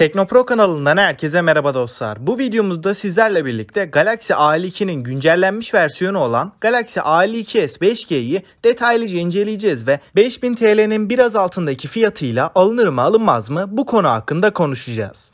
Teknopro kanalından herkese merhaba dostlar. Bu videomuzda sizlerle birlikte Galaxy A52'nin güncellenmiş versiyonu olan Galaxy A52s 5G'yi detaylıca inceleyeceğiz ve 5000 TL'nin biraz altındaki fiyatıyla alınır mı alınmaz mı bu konu hakkında konuşacağız.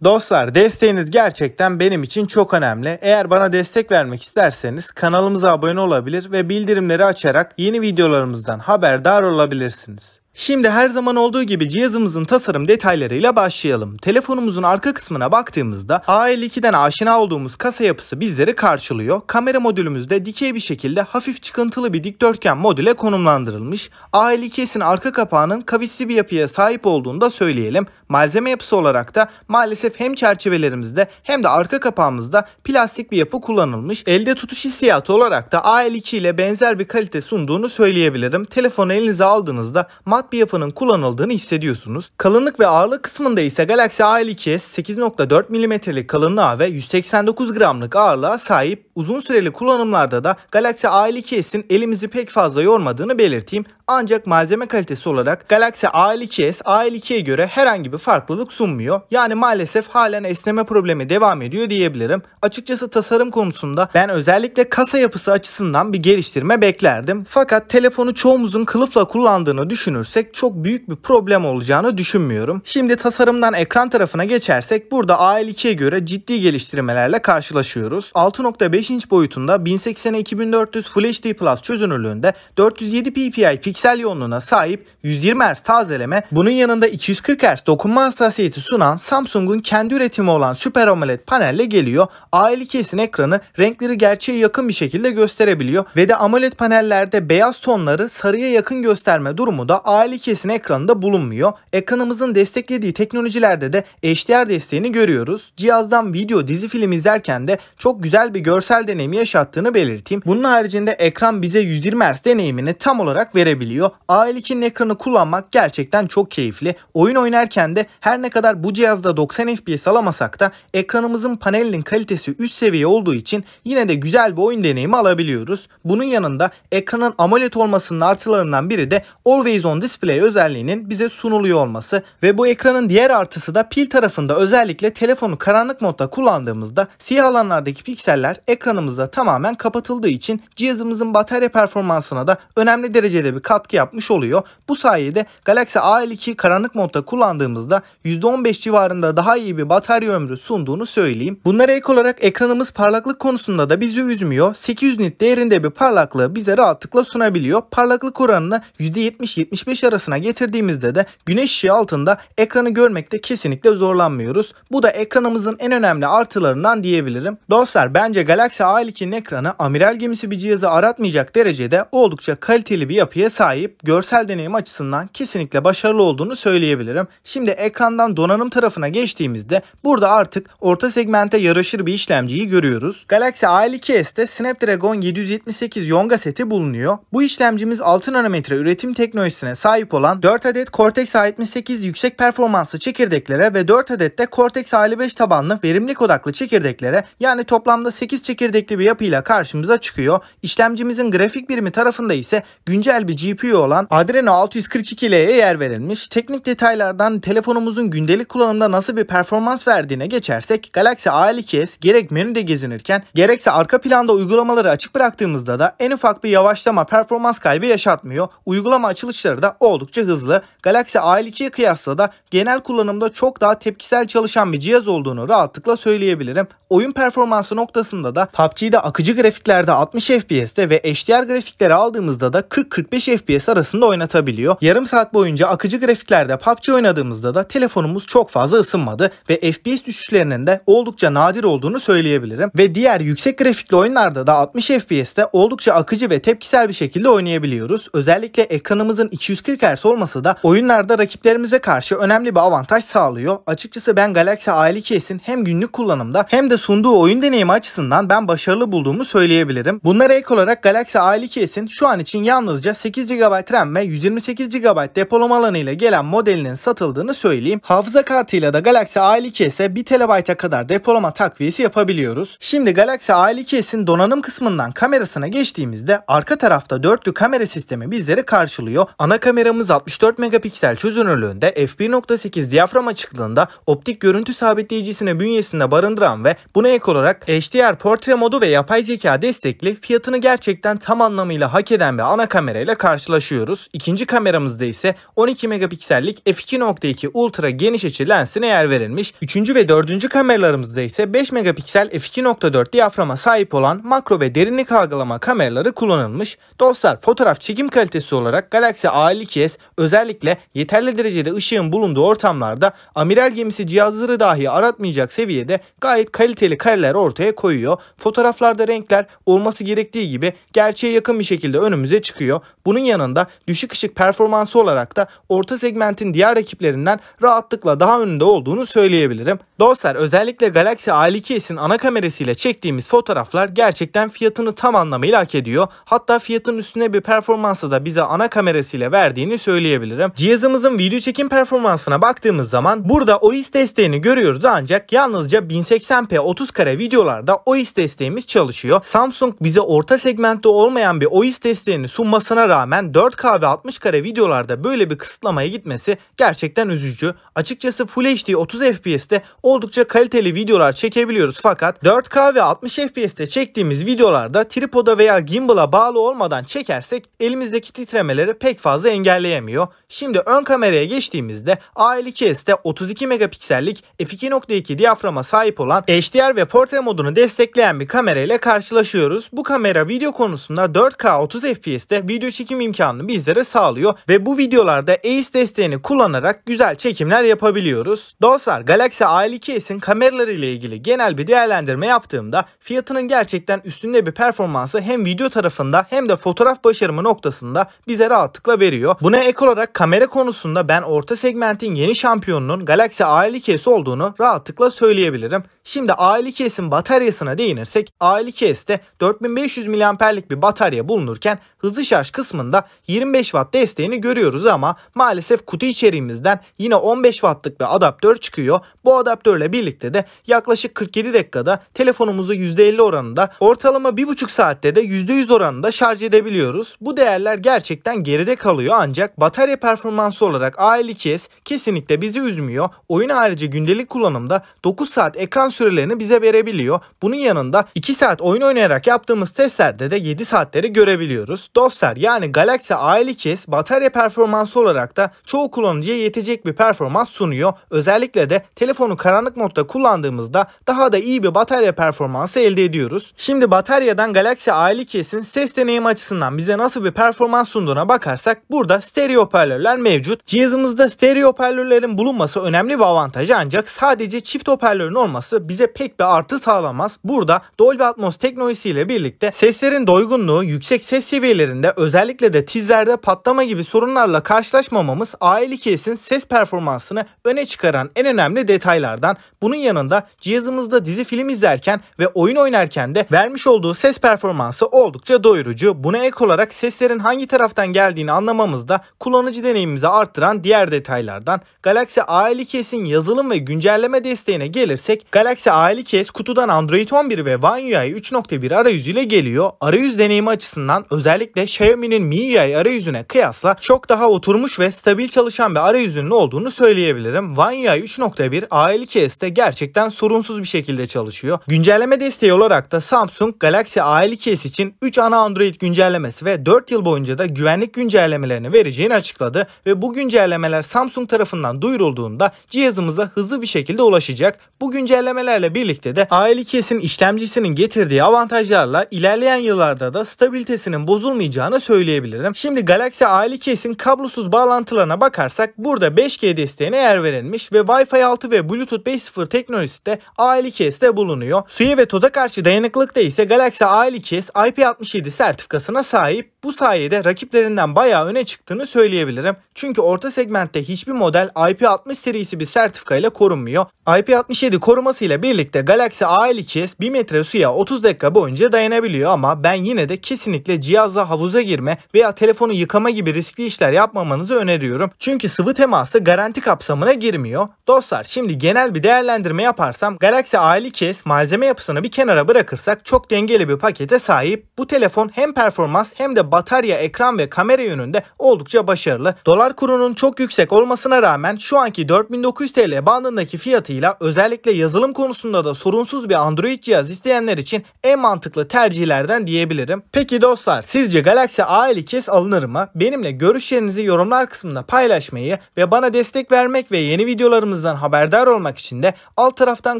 Dostlar, desteğiniz gerçekten benim için çok önemli. Eğer bana destek vermek isterseniz kanalımıza abone olabilir ve bildirimleri açarak yeni videolarımızdan haberdar olabilirsiniz. Şimdi her zaman olduğu gibi cihazımızın tasarım detaylarıyla başlayalım. Telefonumuzun arka kısmına baktığımızda A52'den aşina olduğumuz kasa yapısı bizleri karşılıyor. Kamera modülümüzde dikey bir şekilde hafif çıkıntılı bir dikdörtgen modüle konumlandırılmış. A52s'in arka kapağının kavisli bir yapıya sahip olduğunu da söyleyelim. Malzeme yapısı olarak da maalesef hem çerçevelerimizde hem de arka kapağımızda plastik bir yapı kullanılmış. Elde tutuş hissiyatı olarak da A52 ile benzer bir kalite sunduğunu söyleyebilirim. Telefonu elinize aldığınızda mat bir yapının kullanıldığını hissediyorsunuz. Kalınlık ve ağırlık kısmında ise Galaxy A52s 8.4 mm'lik kalınlığa ve 189 gramlık ağırlığa sahip. Uzun süreli kullanımlarda da Galaxy A52s'in elimizi pek fazla yormadığını belirteyim. Ancak malzeme kalitesi olarak Galaxy A52s A52'ye göre herhangi bir farklılık sunmuyor. Yani maalesef halen esneme problemi devam ediyor diyebilirim. Açıkçası tasarım konusunda ben özellikle kasa yapısı açısından bir geliştirme beklerdim. Fakat telefonu çoğumuzun kılıfla kullandığını düşünürsek çok büyük bir problem olacağını düşünmüyorum. Şimdi tasarımdan ekran tarafına geçersek burada A52'ye göre ciddi geliştirmelerle karşılaşıyoruz. 6.5 inç boyutunda 1080x2400 Full HD Plus çözünürlüğünde 407 ppi piksel yoğunluğuna sahip 120 Hz tazeleme, bunun yanında 240 Hz dokunma hassasiyeti sunan Samsung'un kendi üretimi olan Super AMOLED panelle geliyor. A52s'in ekranı renkleri gerçeğe yakın bir şekilde gösterebiliyor ve de AMOLED panellerde beyaz tonları sarıya yakın gösterme durumu da A52s'in ekranında bulunmuyor. Ekranımızın desteklediği teknolojilerde de HDR desteğini görüyoruz. Cihazdan video, dizi, film izlerken de çok güzel bir görsel deneyimi yaşattığını belirteyim. Bunun haricinde ekran bize 120 Hz deneyimini tam olarak verebiliyor. A52'nin ekranı kullanmak gerçekten çok keyifli. Oyun oynarken de her ne kadar bu cihazda 90 FPS alamasak da ekranımızın panelinin kalitesi üst seviye olduğu için yine de güzel bir oyun deneyimi alabiliyoruz. Bunun yanında ekranın AMOLED olmasının artılarından biri de Always On Display özelliğinin bize sunuluyor olması ve bu ekranın diğer artısı da pil tarafında özellikle telefonu karanlık modda kullandığımızda siyah alanlardaki pikseller ekranımızda tamamen kapatıldığı için cihazımızın batarya performansına da önemli derecede bir katkı yapmış oluyor. Bu sayede Galaxy A52 karanlık modda kullandığımızda %15 civarında daha iyi bir batarya ömrü sunduğunu söyleyeyim. Bunlara ek olarak ekranımız parlaklık konusunda da bizi üzmüyor. 800 nit değerinde bir parlaklığı bize rahatlıkla sunabiliyor. Parlaklık oranını %70-75 arasına getirdiğimizde de güneş ışığı altında ekranı görmekte kesinlikle zorlanmıyoruz. Bu da ekranımızın en önemli artılarından diyebilirim. Dostlar, bence Galaxy A52'nin ekranı amiral gemisi bir cihazı aratmayacak derecede oldukça kaliteli bir yapıya sahip. Görsel deneyim açısından kesinlikle başarılı olduğunu söyleyebilirim. Şimdi ekrandan donanım tarafına geçtiğimizde burada artık orta segmente yaraşır bir işlemciyi görüyoruz. Galaxy A52s'te Snapdragon 778 Yonga seti bulunuyor. Bu işlemcimiz 6 nanometre üretim teknolojisine sahip olan 4 adet Cortex A78 yüksek performanslı çekirdeklere ve 4 adet de Cortex A55 tabanlı verimlilik odaklı çekirdeklere, yani toplamda 8 çekirdekli bir yapıyla karşımıza çıkıyor. İşlemcimizin grafik birimi tarafında ise güncel bir GPU olan Adreno 642L'ye yer verilmiş. Teknik detaylardan telefonumuzun gündelik kullanımda nasıl bir performans verdiğine geçersek Galaxy A52s gerek menüde gezinirken gerekse arka planda uygulamaları açık bıraktığımızda da en ufak bir yavaşlama, performans kaybı yaşatmıyor. Uygulama açılışları da oldukça hızlı. Galaxy A52'ye kıyasla da genel kullanımda çok daha tepkisel çalışan bir cihaz olduğunu rahatlıkla söyleyebilirim. Oyun performansı noktasında da PUBG'de akıcı grafiklerde 60 FPS'te ve HDR grafikleri aldığımızda da 40-45 FPS arasında oynatabiliyor. Yarım saat boyunca akıcı grafiklerde PUBG oynadığımızda da telefonumuz çok fazla ısınmadı ve FPS düşüşlerinin de oldukça nadir olduğunu söyleyebilirim. Ve diğer yüksek grafikli oyunlarda da 60 FPS'te oldukça akıcı ve tepkisel bir şekilde oynayabiliyoruz. Özellikle ekranımızın 240 Hz olması da oyunlarda rakiplerimize karşı önemli bir avantaj sağlıyor. Açıkçası ben Galaxy A52s'in hem günlük kullanımda hem de de sunduğu oyun deneyimi açısından ben başarılı bulduğumu söyleyebilirim. Bunlara ek olarak Galaxy A52s'in şu an için yalnızca 8 GB RAM ve 128 GB depolama alanı ile gelen modelinin satıldığını söyleyeyim. Hafıza kartıyla da Galaxy A52s'e 1 TB'a kadar depolama takviyesi yapabiliyoruz. Şimdi Galaxy A52s'in donanım kısmından kamerasına geçtiğimizde arka tarafta dörtlü kamera sistemi bizleri karşılıyor. Ana kameramız 64 megapiksel çözünürlüğünde f1.8 diyafram açıklığında optik görüntü sabitleyicisini bünyesinde barındıran ve buna ek olarak HDR portre modu ve yapay zeka destekli, fiyatını gerçekten tam anlamıyla hak eden bir ana kamerayla karşılaşıyoruz. İkinci kameramızda ise 12 megapiksellik f2.2 ultra geniş açı lensine yer verilmiş. Üçüncü ve dördüncü kameralarımızda ise 5 megapiksel f2.4 diyaframa sahip olan makro ve derinlik algılama kameraları kullanılmış. Dostlar, fotoğraf çekim kalitesi olarak Galaxy A52s özellikle yeterli derecede ışığın bulunduğu ortamlarda amiral gemisi cihazları dahi aratmayacak seviyede gayet kaliteli kareler ortaya koyuyor. Fotoğraflarda renkler olması gerektiği gibi gerçeğe yakın bir şekilde önümüze çıkıyor. Bunun yanında düşük ışık performansı olarak da orta segmentin diğer rakiplerinden rahatlıkla daha önünde olduğunu söyleyebilirim. Dostlar, özellikle Galaxy A52s'in ana kamerasıyla çektiğimiz fotoğraflar gerçekten fiyatını tam anlamıyla hak ediyor. Hatta fiyatın üstüne bir performansı da bize ana kamerasıyla verdiğini söyleyebilirim. Cihazımızın video çekim performansına baktığımız zaman burada OIS desteğini görüyoruz, ancak yalnızca 1080p 30 kare videolarda OIS desteğimiz çalışıyor. Samsung bize orta segmentte olmayan bir OIS desteğini sunmasına rağmen 4K ve 60 kare videolarda böyle bir kısıtlamaya gitmesi gerçekten üzücü. Açıkçası Full HD 30 FPS'te oldukça kaliteli videolar çekebiliyoruz, fakat 4K ve 60 FPS'te çektiğimiz videolarda tripoda veya gimbal'a bağlı olmadan çekersek elimizdeki titremeleri pek fazla engelleyemiyor. Şimdi ön kameraya geçtiğimizde A52s'te 32 megapiksellik f2.2 diyaframa sahip olan HDR ve portre modunu destekleyen bir kamera ile karşılaşıyoruz. Bu kamera video konusunda 4K 30 FPS'te video çekim imkanını bizlere sağlıyor ve bu videolarda AIS desteğini kullanarak güzel çekimler yapabiliyoruz. Dostlar, Galaxy A52s'in kameraları ile ilgili genel bir değerlendirme yaptığımda fiyatının gerçekten üstünde bir performansı hem video tarafında hem de fotoğraf başarımı noktasında bize rahatlıkla veriyor. Buna ek olarak kamera konusunda ben orta segmentin yeni şampiyonunun Galaxy A52s olduğunu rahatlıkla söyleyebilirim. Şimdi A52s'in bataryasına değinirsek A52s'te 4500 mAh'lik bir batarya bulunurken hızlı şarj kısmında 25 Watt desteğini görüyoruz, ama maalesef kutu içeriğimizden yine 15 Watt'lık bir adaptör çıkıyor. Bu adaptörle birlikte de yaklaşık 47 dakikada telefonumuzu %50 oranında, ortalama 1,5 saatte de %100 oranında şarj edebiliyoruz. Bu değerler gerçekten geride kalıyor, ancak batarya performansı olarak A52s kesinlikle bizi üzmüyor. Oyun harici gündelik kullanımda 9 saat ekran sürelerini bize verebiliyor. Bunun yanında 2 saat oyun oynayarak yaptığımız testlerde de 7 saatleri görebiliyoruz. Dostlar, yani Galaxy A52s batarya performansı olarak da çoğu kullanıcıya yetecek bir performans sunuyor. Özellikle de telefonu karanlık modda kullandığımızda daha da iyi bir batarya performansı elde ediyoruz. Şimdi bataryadan Galaxy A52s'in ses deneyimi açısından bize nasıl bir performans sunduğuna bakarsak burada stereo hoparlörler mevcut. Cihazımızda stereo hoparlörlerin bulunması önemli bir avantaj, ancak sadece çift hoparlörün olması bize pek bir artı sağlamaz. Burada Dolby Atmos teknolojisiyle birlikte seslerin doygunluğu, yüksek ses seviyelerinde özellikle de tizlerde patlama gibi sorunlarla karşılaşmamamız A52s'in ses performansını öne çıkaran en önemli detaylardan. Bunun yanında cihazımızda dizi film izlerken ve oyun oynarken de vermiş olduğu ses performansı oldukça doyurucu. Buna ek olarak seslerin hangi taraftan geldiğini anlamamız da kullanıcı deneyimimizi arttıran diğer detaylardan. Galaxy A52s'in yazılım ve güncelleme desteğine gelirsek, Galaxy A52s kutudan Android 11 ve One UI 3.1 arayüzüyle geliyor. Arayüz deneyimi açısından özellikle Xiaomi'nin MIUI arayüzüne kıyasla çok daha oturmuş ve stabil çalışan bir arayüzünün olduğunu söyleyebilirim. One UI 3.1 A52s'te gerçekten sorunsuz bir şekilde çalışıyor. Güncelleme desteği olarak da Samsung Galaxy A52s için 3 ana Android güncellemesi ve 4 yıl boyunca da güvenlik güncellemelerini vereceğini açıkladı ve bu güncellemeler Samsung tarafından duyurulduğunda cihazımıza hızlı bir şekilde ulaşacak. Bu güncellemelerle birlikte de A52s'in işlemcisinin getirdiği avantajlarla ilerleyen yıllarda da stabilitesinin bozulmayacağını söyleyebilirim. Şimdi Galaxy A52s'in kablosuz bağlantılarına bakarsak burada 5G desteğine yer verilmiş ve Wi-Fi 6 ve Bluetooth 5.0 teknolojisi de A52s'te bulunuyor. Suya ve toza karşı dayanıklılıkta ise Galaxy A52s IP67 sertifikasına sahip. Bu sayede rakiplerinden bayağı öne çıktığını söyleyebilirim. Çünkü orta segmentte hiçbir model IP60 serisi bir sertifika ile korunmuyor. IP67 korumasıyla birlikte birlikte Galaxy A52s 1 metre suya 30 dakika boyunca dayanabiliyor ama ben yine de kesinlikle cihazla havuza girme veya telefonu yıkama gibi riskli işler yapmamanızı öneriyorum. Çünkü sıvı teması garanti kapsamına girmiyor. Dostlar, şimdi genel bir değerlendirme yaparsam Galaxy A52s malzeme yapısını bir kenara bırakırsak çok dengeli bir pakete sahip. Bu telefon hem performans hem de batarya, ekran ve kamera yönünde oldukça başarılı. Dolar kurunun çok yüksek olmasına rağmen şu anki 4900 TL bandındaki fiyatıyla özellikle yazılım konusunda da sorunsuz bir Android cihaz isteyenler için en mantıklı tercihlerden diyebilirim. Peki dostlar, sizce Galaxy A52s alınır mı? Benimle görüşlerinizi yorumlar kısmında paylaşmayı ve bana destek vermek ve yeni videolarımızdan haberdar olmak için de alt taraftan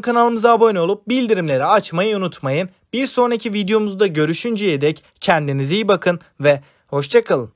kanalımıza abone olup bildirimleri açmayı unutmayın. Bir sonraki videomuzda görüşünceye dek kendinize iyi bakın ve hoşça kalın.